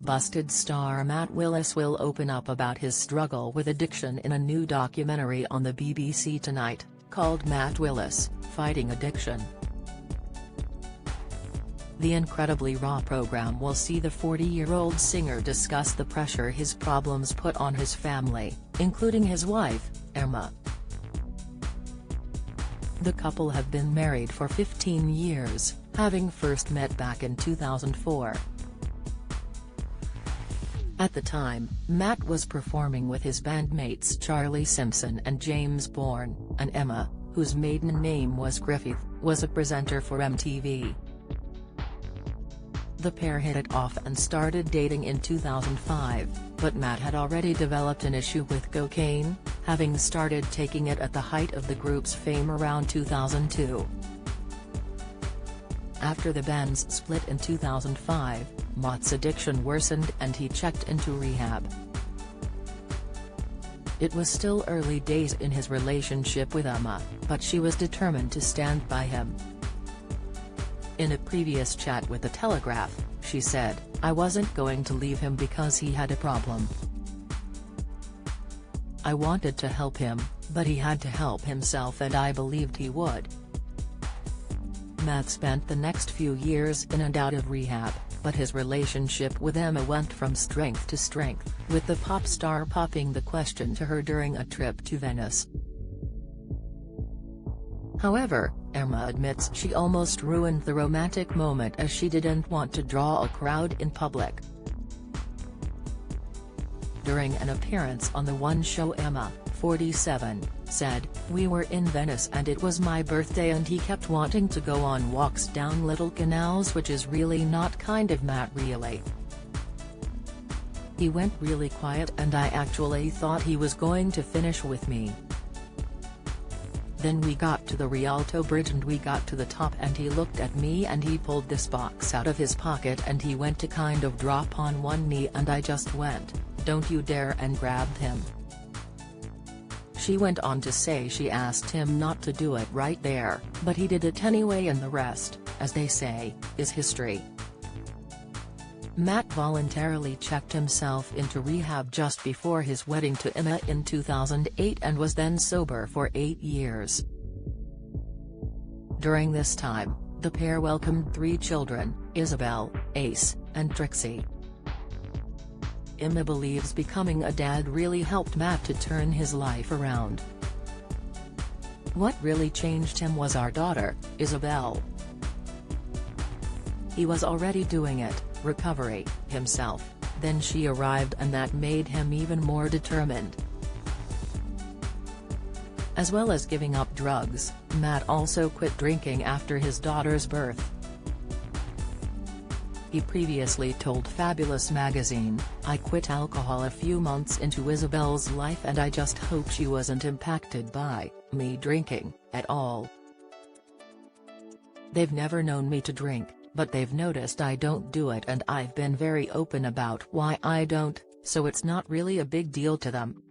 Busted star Matt Willis will open up about his struggle with addiction in a new documentary on the BBC tonight, called Matt Willis, Fighting Addiction. The incredibly raw program will see the 40-year-old singer discuss the pressure his problems put on his family, including his wife, Emma. The couple have been married for 15 years, having first met back in 2004. At the time, Matt was performing with his bandmates Charlie Simpson and James Bourne, and Emma, whose maiden name was Griffith, was a presenter for MTV. The pair hit it off and started dating in 2005, but Matt had already developed an issue with cocaine, having started taking it at the height of the group's fame around 2002. After the bands split in 2005, Matt's addiction worsened and he checked into rehab. It was still early days in his relationship with Emma, but she was determined to stand by him. In a previous chat with The Telegraph, she said, "I wasn't going to leave him because he had a problem. I wanted to help him, but he had to help himself and I believed he would." Matt spent the next few years in and out of rehab, but his relationship with Emma went from strength to strength, with the pop star popping the question to her during a trip to Venice. However, Emma admits she almost ruined the romantic moment as she didn't want to draw a crowd in public. During an appearance on the One show, Emma, 47, said, "We were in Venice and it was my birthday and he kept wanting to go on walks down little canals, which is really not kind of Matt, really. He went really quiet and I actually thought he was going to finish with me. Then we got to the Rialto Bridge and we got to the top and he looked at me and he pulled this box out of his pocket and he went to kind of drop on one knee and I just went, 'Don't you dare,' and grabbed him." She went on to say she asked him not to do it right there, but he did it anyway, and the rest, as they say, is history. Matt voluntarily checked himself into rehab just before his wedding to Emma in 2008 and was then sober for 8 years. During this time, the pair welcomed 3 children, Isabel, Ace, and Trixie. Emma believes becoming a dad really helped Matt to turn his life around. "What really changed him was our daughter, Isabel. He was already doing it, recovery, himself, then she arrived and that made him even more determined." As well as giving up drugs, Matt also quit drinking after his daughter's birth. He previously told Fabulous magazine, "I quit alcohol a few months into Isabel's life and I just hope she wasn't impacted by me drinking at all. They've never known me to drink, but they've noticed I don't do it and I've been very open about why I don't, so it's not really a big deal to them."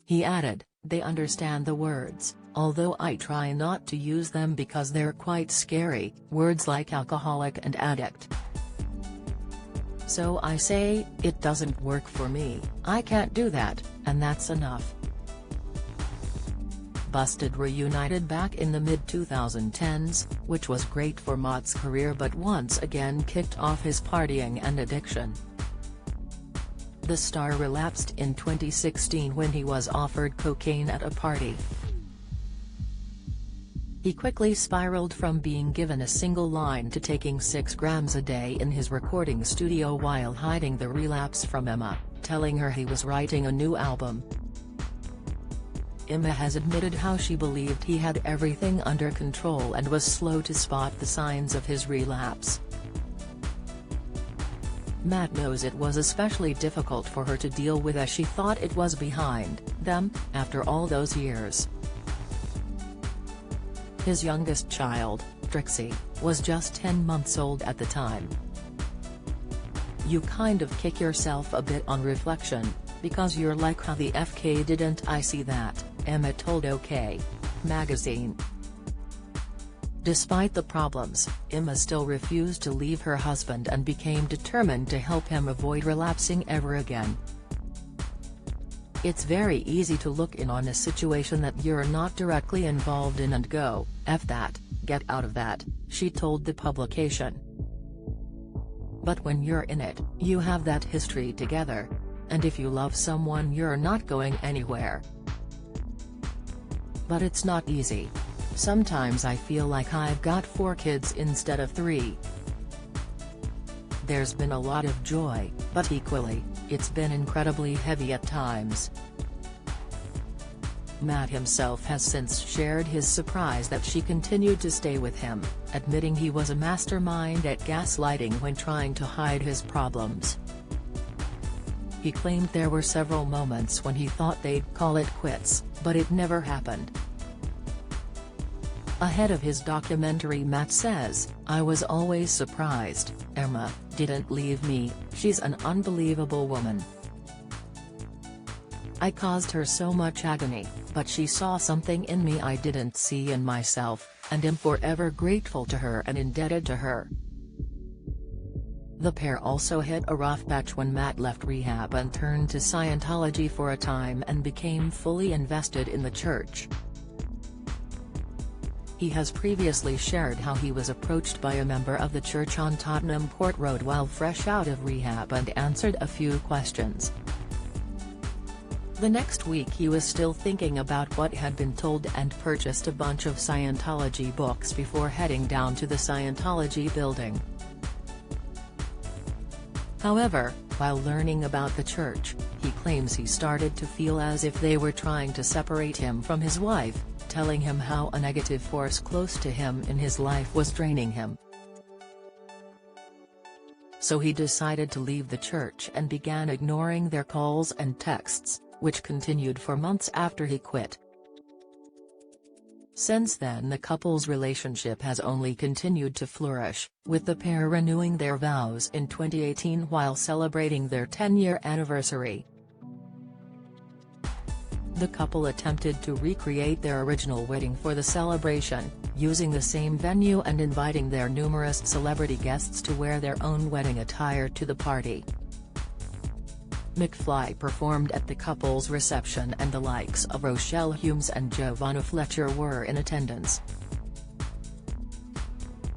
He added, "They understand the words, although I try not to use them because they're quite scary, words like alcoholic and addict. So I say, it doesn't work for me, I can't do that, and that's enough." Busted reunited back in the mid-2010s, which was great for Matt's career but once again kicked off his partying and addiction. The star relapsed in 2016 when he was offered cocaine at a party. He quickly spiraled from being given a single line to taking 6 grams a day in his recording studio while hiding the relapse from Emma, telling her he was writing a new album. Emma has admitted how she believed he had everything under control and was slow to spot the signs of his relapse. Matt knows it was especially difficult for her to deal with as she thought it was behind them, after all those years. His youngest child, Trixie, was just 10 months old at the time. "You kind of kick yourself a bit on reflection, because you're like, how the FK didn't I see that," Emma told OK! magazine. Despite the problems, Emma still refused to leave her husband and became determined to help him avoid relapsing ever again. "It's very easy to look in on a situation that you're not directly involved in and go, F that, get out of that," she told the publication. "But when you're in it, you have that history together. And if you love someone, you're not going anywhere. But it's not easy. Sometimes I feel like I've got 4 kids instead of 3. There's been a lot of joy, but equally, it's been incredibly heavy at times." Matt himself has since shared his surprise that she continued to stay with him, admitting he was a mastermind at gaslighting when trying to hide his problems. He claimed there were several moments when he thought they'd call it quits, but it never happened. Ahead of his documentary, Matt says, "I was always surprised. Emma didn't leave me. She's an unbelievable woman. I caused her so much agony, but she saw something in me I didn't see in myself, and am forever grateful to her and indebted to her." The pair also hit a rough patch when Matt left rehab and turned to Scientology for a time and became fully invested in the church. He has previously shared how he was approached by a member of the church on Tottenham Court Road while fresh out of rehab and answered a few questions. The next week he was still thinking about what had been told and purchased a bunch of Scientology books before heading down to the Scientology building. However, while learning about the church, he claims he started to feel as if they were trying to separate him from his wife, telling him how a negative force close to him in his life was draining him. So he decided to leave the church and began ignoring their calls and texts, which continued for months after he quit. Since then, the couple's relationship has only continued to flourish, with the pair renewing their vows in 2018 while celebrating their 10-year anniversary. The couple attempted to recreate their original wedding for the celebration, using the same venue and inviting their numerous celebrity guests to wear their own wedding attire to the party. McFly performed at the couple's reception and the likes of Rochelle Humes and Giovanna Fletcher were in attendance.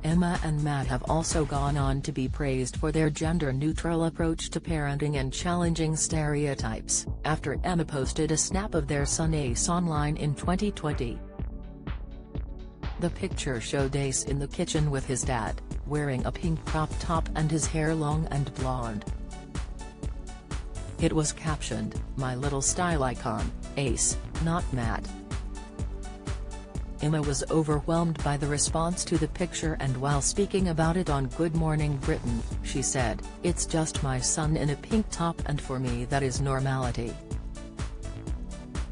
Emma and Matt have also gone on to be praised for their gender-neutral approach to parenting and challenging stereotypes, after Emma posted a snap of their son Ace online in 2020. The picture showed Ace in the kitchen with his dad, wearing a pink crop top and his hair long and blonde. It was captioned, "My little style icon, Ace, not Matt." Emma was overwhelmed by the response to the picture, and while speaking about it on Good Morning Britain, she said, "It's just my son in a pink top, and for me that is normality.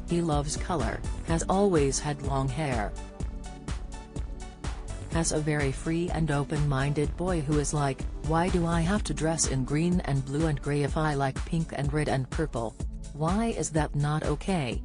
He loves color, has always had long hair. Has a very free and open-minded boy who is like, why do I have to dress in green and blue and grey if I like pink and red and purple? Why is that not okay?"